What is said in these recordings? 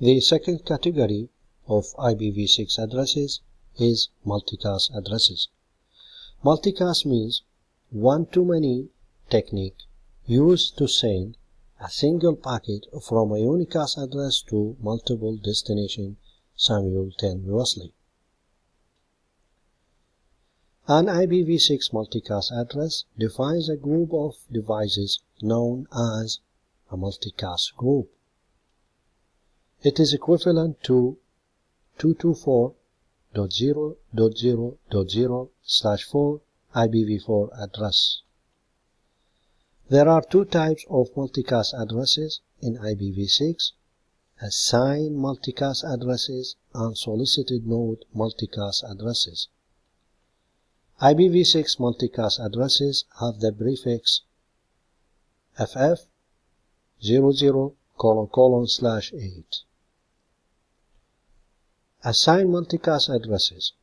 The second category of IPv6 addresses is multicast addresses. Multicast means one-to-many technique used to send a single packet from a unicast address to multiple destinations simultaneously. An IPv6 multicast address defines a group of devices known as a multicast group. It is equivalent to 224.0.0.0/4 IPv4 address. There are two types of multicast addresses in IPv6: assigned multicast addresses and solicited-node multicast addresses. IPv6 multicast addresses have the prefix FF00::/8. Assigned multicast addresses.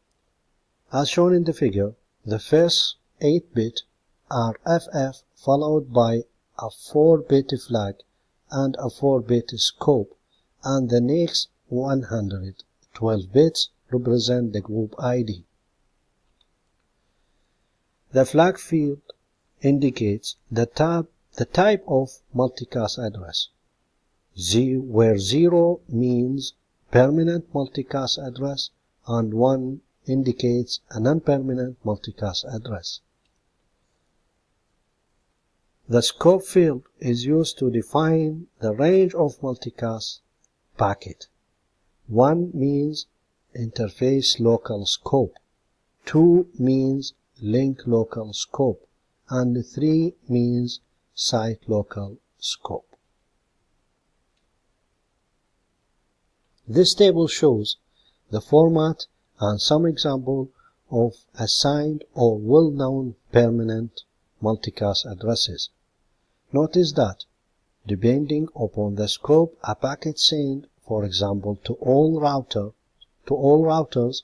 As shown in the figure, the first 8-bit are FF followed by a 4-bit flag and a 4-bit scope, and the next 112 bits represent the group ID. The flag field indicates the type of multicast address, where 0 means permanent multicast address and 1 indicates a non-permanent multicast address. The scope field is used to define the range of multicast packet. 1 means interface local scope, 2 means link local scope, and 3 means site local scope. This table shows the format and some example of assigned or well-known permanent multicast addresses. Notice that, depending upon the scope, a packet sent, for example, to all routers,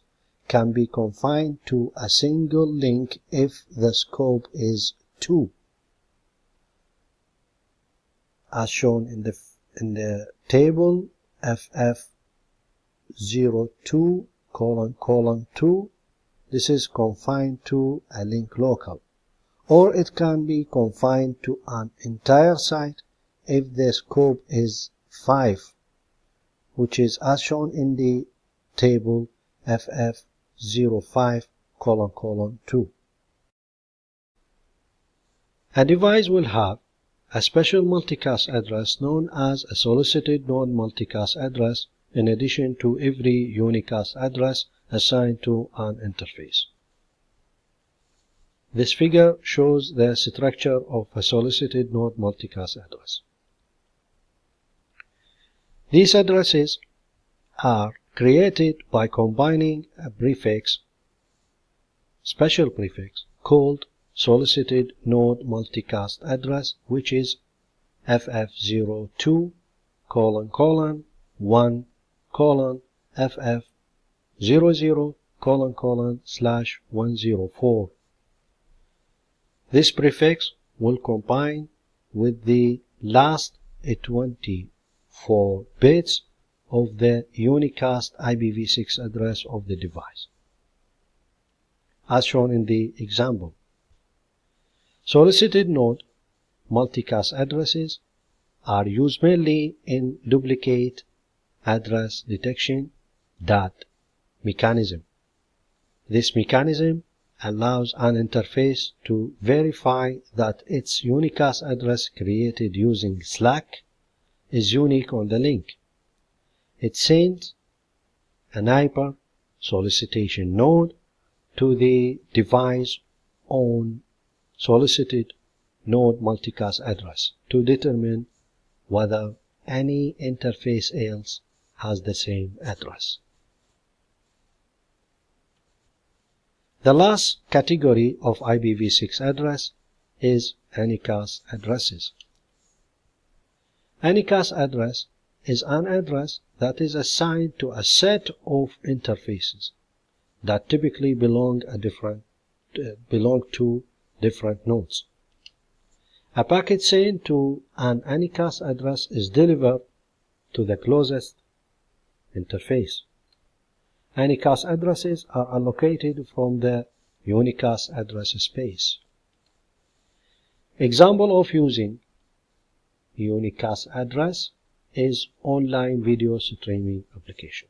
can be confined to a single link if the scope is 2, as shown in the table FF02::2. This is confined to a link local, or it can be confined to an entire site if the scope is 5, which is as shown in the table FF05::2. A device will have a special multicast address known as a solicited-node multicast address in addition to every unicast address assigned to an interface. This figure shows the structure of a solicited-node multicast address. These addresses are created by combining a special prefix called solicited-node multicast address, which is FF02:1:FF00:/104. This prefix will combine with the last 24 bits of the unicast IPv6 address of the device, as shown in the example. Solicited-node multicast addresses are used mainly in duplicate address detection mechanism. This mechanism allows an interface to verify that its unicast address created using SLAAC is unique on the link. It sends an hyper solicitation node to the device on solicited-node multicast address to determine whether any interface else has the same address. The last category of IPv6 address is Anycast addresses. Anycast address is an address that is assigned to a set of interfaces that typically belong to different nodes. A packet sent to an Anycast address is delivered to the closest interface. Anycast addresses are allocated from the unicast address space. Example of using unicast address is online video streaming application.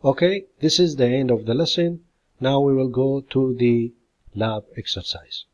Okay, this is the end of the lesson. Now we will go to the lab exercise.